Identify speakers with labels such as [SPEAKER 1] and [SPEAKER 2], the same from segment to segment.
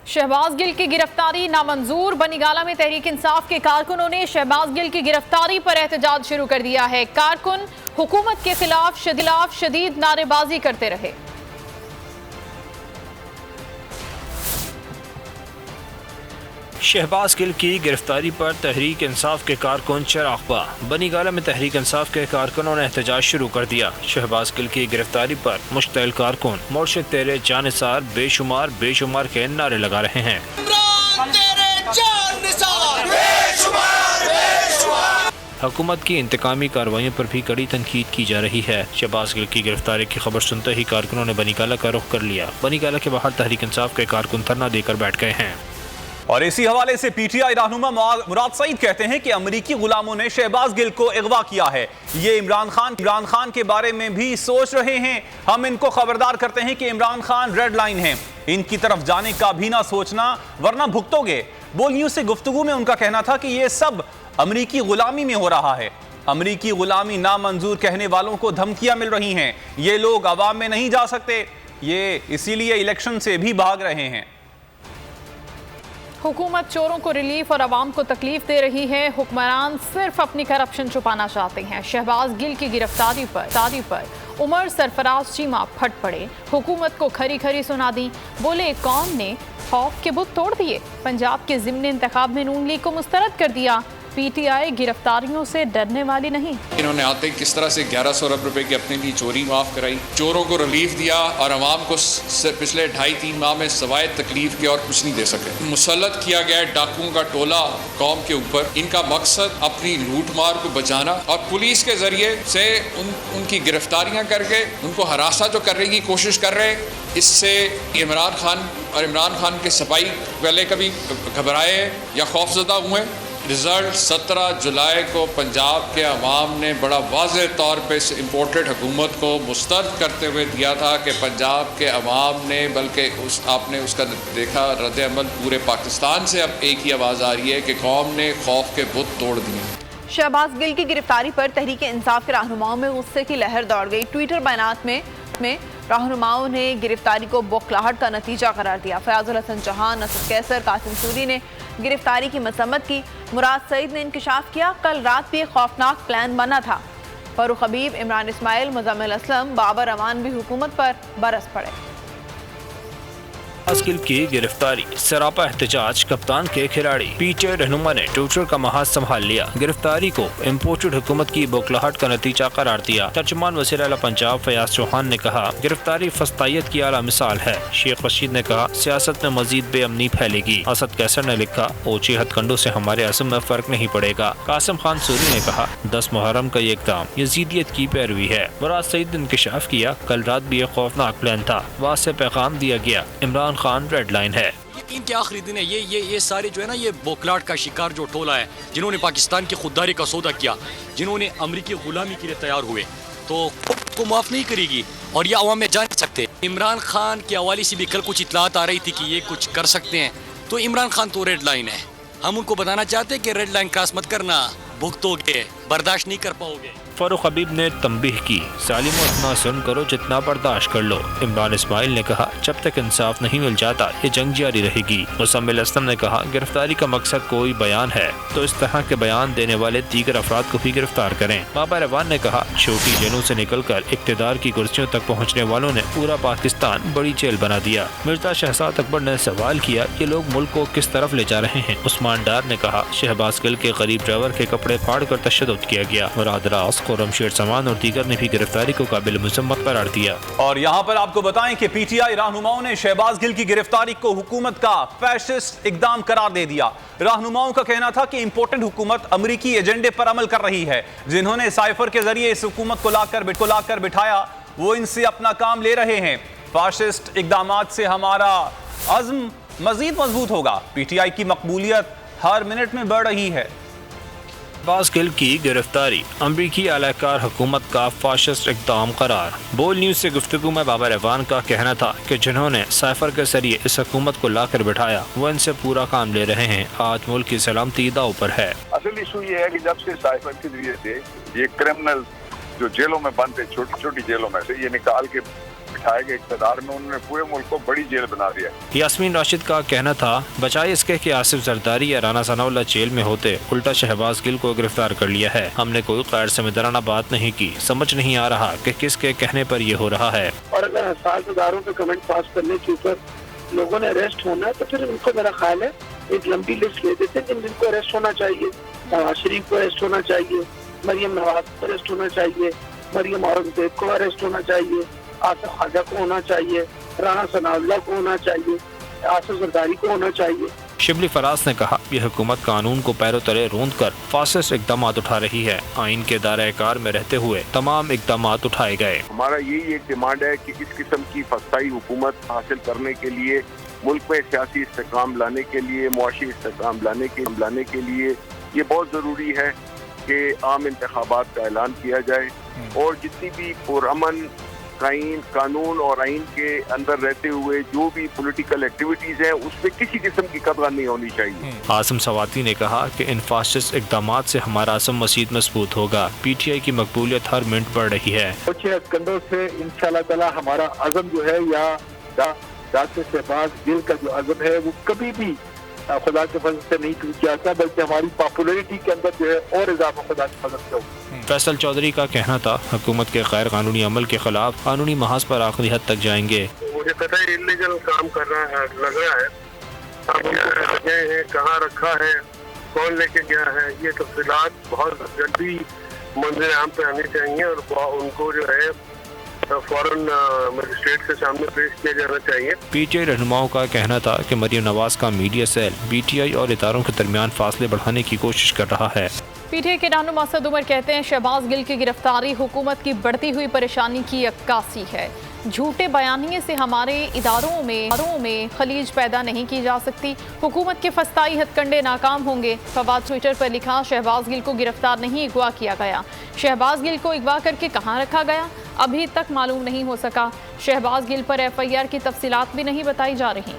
[SPEAKER 1] शहबाज गिल की गिरफ्तारी नामंजूर। बनीगाला में तहरीक इंसाफ के कारकुनों ने शहबाज गिल की गिरफ्तारी पर एहतजाज शुरू कर दिया है। कारकुन हुकूमत के खिलाफ शदीद नारेबाजी करते रहे।
[SPEAKER 2] शहबाज गिल की गिरफ्तारी पर तहरीक इंसाफ के कारकुन चिरागपा। बनीगाला में तहरीक इंसाफ के कारकुनों ने एहतजाज शुरू कर दिया। शहबाज गिल की गिरफ्तारी पर मुश्तइल कारकुन मुर्शिद तेरे जानिसार बेशुमार के नारे लगा रहे हैं। हुकूमत की इंतकामी कार्रवाइयों पर भी कड़ी तनकीद की जा रही है। शहबाज गिल की गिरफ्तारी की खबर सुनते ही कारकुनों ने बनीगाला का रुख कर लिया। बनीगाला के बाहर तहरीक इंसाफ के कारकुन धरना देकर बैठ गए हैं।
[SPEAKER 3] और इसी हवाले से पीटीआई रहनुमा मुराद सईद कहते हैं कि अमरीकी गुलामों ने शहबाज गिल को अगवा किया है। ये इमरान खान के बारे में भी सोच रहे हैं। हम इनको खबरदार करते हैं कि इमरान खान रेड लाइन है, इनकी तरफ जाने का भी ना सोचना वरना भुगतोगे। बोल न्यूज से गुफ्तगू में उनका कहना था कि ये सब अमरीकी गुलामी में हो रहा है। अमरीकी गुलामी नामंजूर कहने वालों को धमकियां मिल रही हैं। ये लोग अवाम में नहीं जा सकते, ये इसीलिए इलेक्शन से भी भाग रहे हैं।
[SPEAKER 1] हुकूमत चोरों को रिलीफ और अवाम को तकलीफ दे रही है। हुक्मरान सिर्फ अपनी करप्शन छुपाना चाहते हैं। शहबाज गिल की गिरफ्तारी पर उमर सरफराज चीमा फट पड़े, हुकूमत को खरी खरी सुना दी। बोले कौम ने खौफ के बुत तोड़ दिए, पंजाब के ज़िमनी इंतखाब में नून लीग को मुस्तरद कर दिया। पीटीआई गिरफ्तारियों से डरने वाली नहीं।
[SPEAKER 4] इन्होंने आते किस तरह से 1100 अरब रुपए की अपने लिए चोरी माफ़ कराई, चोरों को रिलीफ दिया और अवाम को पिछले 2.5-3 माह में सवाए तकलीफ के और कुछ नहीं दे सके। मुसल्लत किया गया डाकुओं का टोला कौम के ऊपर। इनका मकसद अपनी लूट मार को बचाना और पुलिस के जरिए से उनकी गिरफ्तारियां करके उनको हरासा जो करने की कोशिश कर रहे। इससे इमरान खान के सपाई पहले कभी घबराए या खौफजदा हुए। रिजल्ट 17 जुलाई को पंजाब के अवाम ने बड़ा वाज़ेह तौर पे इस इम्पोर्टेड हुकूमत को मुस्तरद करते हुए दिया था कि पंजाब के अवाम ने बल्कि आपने उसका देखा रद्द अमल पूरे पाकिस्तान से अब एक ही आवाज़ आ रही है कि कौम ने खौफ के बुत तोड़ दिए।
[SPEAKER 5] शहबाज गिल की गिरफ्तारी पर तहरीक इंसाफ के रहनुमाओं में गुस्से की लहर दौड़ गई। ट्विटर बयानात में रहनुमाओं ने गिरफ्तारी को बौखलाहट का नतीजा करार दिया। फयाजुल हसन चौहान, असद कैसर, कासिम सूरी ने गिरफ्तारी की मजम्मत की। मुराद सईद ने इंकशाफ किया, कल रात भी एक खौफनाक प्लान बना था। फरूख हबीब, इमरान इस्माइल, मुजम्मिल असलम, बाबर अमान भी हुकूमत पर बरस पड़े।
[SPEAKER 2] शहबाज गिल की गिरफ्तारी सरापा एहतजाज, कप्तान के खिलाड़ी। पीटीआई रहनुमा ने ट्विटर का महाज संभाल लिया। गिरफ्तारी को इम्पोर्टेड हुकूमत की बौखलाहट का नतीजा करार दिया। तर्जुमान वज़ीर आला पंजाब फयाज चौहान ने कहा गिरफ्तारी फस्तायत की आला मिसाल है। शेख रशीद ने कहा सियासत में मजीद बेअमनी फैलेगी। असद कैसर ने लिखा ऊंचे हथकंडों से हमारे अज़म में फर्क नहीं पड़ेगा। कासिम खान सूरी ने कहा 10 मुहर्रम का ये इक़दाम यजीदियत की पैरवी है। मुराद सईद ने इंकशाफ किया, कल रात भी एक खौफनाक प्लान था, वाज़ेह पैगाम दिया गया, इमरान खान रेड लाइन है।
[SPEAKER 6] इनके आखिरी दिन है। ये सारे जो है ना, ये बोखलाहट का शिकार जो टोला है, जिन्होंने पाकिस्तान की खुददारी का सौदा किया, जिन्होंने अमरीकी गुलामी के लिए तैयार हुए, तो को माफ़ नहीं करेगी और ये अवाम में जा नहीं सकते। इमरान खान के हवाले से भी कल कुछ इतलात आ रही थी कि ये कुछ कर सकते हैं, तो इमरान खान तो रेड लाइन है। हम उनको बताना चाहते हैं कि रेड लाइन क्रॉस मत करना, भुगतोगे, बर्दाश्त नहीं कर पाओगे।
[SPEAKER 2] फरूख हबीब ने तंबीह की सालिमो इतना सुन करो जितना बर्दाश्त कर लो। इमरान इस्माइल ने कहा जब तक इंसाफ नहीं मिल जाता ये जंग जारी रहेगी। मुजम्मिल असलम ने कहा गिरफ्तारी का मकसद कोई बयान है तो इस तरह के बयान देने वाले दीगर अफराद को भी गिरफ्तार करें। बाबर अवान ने कहा छोटी जेलों से निकल कर इक़्तिदार की कुर्सियों तक पहुँचने वालों ने पूरा पाकिस्तान बड़ी जेल बना दिया। मिर्जा शहजाद अकबर ने सवाल किया ये लोग मुल्क को किस तरफ ले जा रहे हैं। उस्मान डार ने कहा शहबाज गिल के गरीब ड्राइवर के कपड़े फाड़ कर तशद्दुद किया गया। मुराद रास, खुर्रमशेर समान और दीगर ने भी गिरफ्तारी को काबिल मुज़म्मत करार दिया।
[SPEAKER 3] और यहाँ पर आपको बताएं कि पीटीआई रहनुमाओं ने शहबाज गिल की गिरफ्तारी को हुकूमत का फैशिस्ट इक़दाम करार दे दिया। रहनुमाओं का कहना था कि इम्पोर्टेड हुकूमत अमरीकी एजेंडे पर अमल कर रही है। जिन्होंने साइफर के जरिए इस हुकूमत को लाकर बिठाया वो इनसे अपना काम ले रहे हैं। फैशिस्ट इक़दामात से हमारा अज़्म मजीद मजबूत होगा। पीटीआई की मकबूलियत हर मिनट में बढ़ रही है।
[SPEAKER 2] शहबाज गिल की गिरफ्तारी अमरीकी अहलकार हुकूमत का फाशिस्ट इक़दाम करार। बोल न्यूज़ से गुफ्तगू में बाबर अवान का कहना था कि जिन्होंने साइफर के जरिए इस हुकूमत को लाकर बिठाया वो इनसे पूरा काम ले रहे हैं। आज मुल्क की सलामती दांव पर है।
[SPEAKER 7] असल इशू ये है कि जब से साइफर के जरिए से ये क्रिमिनल जो जेलों में बंद थे, छोटी छोटी जेलों में से ये निकाल के छाए गए इक़्तिदार में उन्होंने पूरे मुल्क को बड़ी जेल बना दिया।
[SPEAKER 2] यास्मीन राशिद का कहना था, बचाए इसके कि आसिफ जरदारी या राना सनाउल्लाह जेल में होते, उल्टा शहबाज गिल को गिरफ्तार कर लिया है। हमने कोई गैर ज़िम्मेदाराना बात नहीं की। समझ नहीं आ रहा कि किसके कहने पर ये हो रहा है।
[SPEAKER 8] और अगर हसास इदारों पे कमेंट पास करने के ऊपर लोगों ने अरेस्ट होना है तो फिर उनको मेरा ख्याल है एक लंबी लिस्ट ले देते हैं जिनको अरेस्ट होना चाहिए। नवाज शरीफ को अरेस्ट होना चाहिए, मरियम नवाज को अरेस्ट होना चाहिए, मरियम औरंगजेब को अरेस्ट होना चाहिए, आसिफ ख्वाजा को होना चाहिए, राना सनाउल्लाह को होना चाहिए, आसिफ जरदारी को होना चाहिए।
[SPEAKER 2] शिबली फराज ने कहा, यह हुकूमत कानून को पैरों तले रोंद कर फासिस्ट इकदाम उठा रही है। आइन के दायरे कार में रहते हुए तमाम इकदाम उठाए गए।
[SPEAKER 7] हमारा यही एक डिमांड है कि इस किस्म की फसाई हुकूमत हासिल करने के लिए, मुल्क में सियासी इस्तेकाम लाने के लिए, मुआशी इस्तेकाम लाने के लिए ये बहुत ज़रूरी है कि आम इंतखाबात का ऐलान किया जाए और जितनी भी पुरअमन कानून और आइन के अंदर रहते हुए जो भी पॉलिटिकल एक्टिविटीज़ हैं उसमें किसी किस्म की कदर नहीं होनी चाहिए।
[SPEAKER 2] आज़म सवाती ने कहा कि इन फासिस्ट इक़दामात से हमारा असम मज़ीद मजबूत होगा। PTI की मकबूलियत हर मिनट बढ़ रही है।
[SPEAKER 8] कुछ हथकंडों से इंशाल्लाह ताला हमारा अज़म जो है या डॉक्टर शहबाज गिल का जो अज़म है वो कभी भी खुदा के फजल से नहीं टूट जाता, बल्कि हमारी पॉपुलैरिटी के अंदर जो है और इजाफा खुदा के फजल से होगा।
[SPEAKER 2] फैसल चौधरी का कहना था, हुकूमत के गैर कानूनी अमल के खिलाफ कानूनी महाज पर आखिरी हद तक जाएंगे।
[SPEAKER 7] मुझे पता है इलीगल काम कर रहा है, लग रहा है। अब उनको गए हैं, कहाँ रखा है, कौन लेके गया है, ये तफसीलात बहुत जल्दी मंजिल आम पे आनी चाहिए और उनको जो है फौरन मजिस्ट्रेट के सामने पेश किया जाना चाहिए।
[SPEAKER 2] PTI रहनुमाओं का कहना था कि मरियम नवाज का मीडिया सेल BTI और इदारों के दरमियान फासले बढ़ाने की कोशिश कर रहा है।
[SPEAKER 1] PTI के रहनुमा असद उमर कहते हैं, शहबाज गिल की गिरफ्तारी हुकूमत की बढ़ती हुई परेशानी की अक्कासी है। झूठे बयानिए से हमारे इदारों में खलीज पैदा नहीं की जा सकती। हुकूमत के फस्ताई हथकंडे नाकाम होंगे। फवाद ट्विटर पर लिखा, शहबाज गिल को गिरफ्तार नहीं, अगवा किया गया। शहबाज गिल को अगवा करके कहाँ रखा गया, अभी तक मालूम नहीं हो सका। शहबाज गिल पर FIR की तफसीलात भी नहीं बताई जा रही।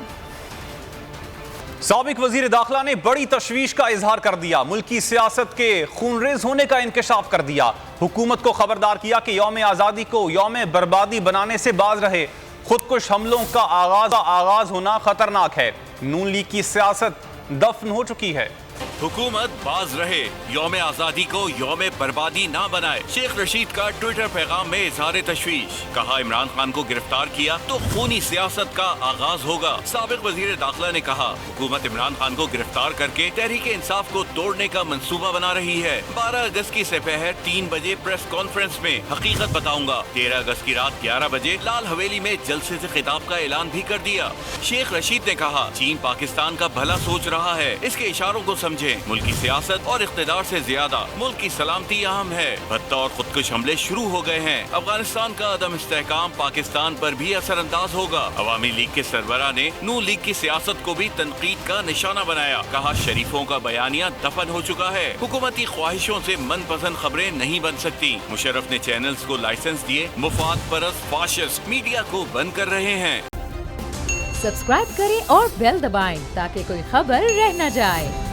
[SPEAKER 3] साबिक वजीर दाखिला ने बड़ी तशवीश का इजहार कर दिया। मुल्की सियासत के खूनरेज होने का इंकशाफ कर दिया। हुकूमत को खबरदार किया कि यौम आज़ादी को यौम बर्बादी बनाने से बाज रहे। खुदकुश हमलों का आगाज होना खतरनाक है। नून लीग की सियासत दफन हो चुकी है।
[SPEAKER 9] हुकूमत बाज रहे, यौम आज़ादी को यौम बर्बादी ना बनाए। शेख रशीद का ट्विटर पैगाम में इजहार तशवीश। कहा, इमरान खान को गिरफ्तार किया तो खूनी सियासत का आगाज होगा। साबिक वजीर दाखिला ने कहा, हुकूमत इमरान खान को गिरफ्तार करके तहरीक इंसाफ को तोड़ने का मंसूबा बना रही है। 12 अगस्त की सपहर 3 बजे प्रेस कॉन्फ्रेंस में हकीकत बताऊंगा। 13 अगस्त की रात 11 बजे लाल हवेली में जलसे से खिताब का ऐलान भी कर दिया। शेख रशीद ने कहा, चीन पाकिस्तान का भला सोच रहा है, इसके इशारों को समझे। मुल्की सियासत और इख्तिदार से ज्यादा मुल्क की सलामती अहम है। भत्ता और खुदकुश हमले शुरू हो गए हैं। अफगानिस्तान का अदम इस्तेहकाम पाकिस्तान पर भी असरअंदाज होगा। अवामी लीग के सरबराह ने नून लीग की सियासत को भी तनकीद का निशाना बनाया। कहा, शरीफों का बयानिया दफन हो चुका है। हुकूमती ख्वाहिशों से मनपसंद खबरें नहीं बन सकती। मुशर्रफ ने चैनल्स को लाइसेंस दिए, मुफाद परस्त फाशिस्ट मीडिया को बंद कर रहे हैं।
[SPEAKER 10] सब्सक्राइब करें और बेल दबाएं ताकि कोई खबर रह न जाए।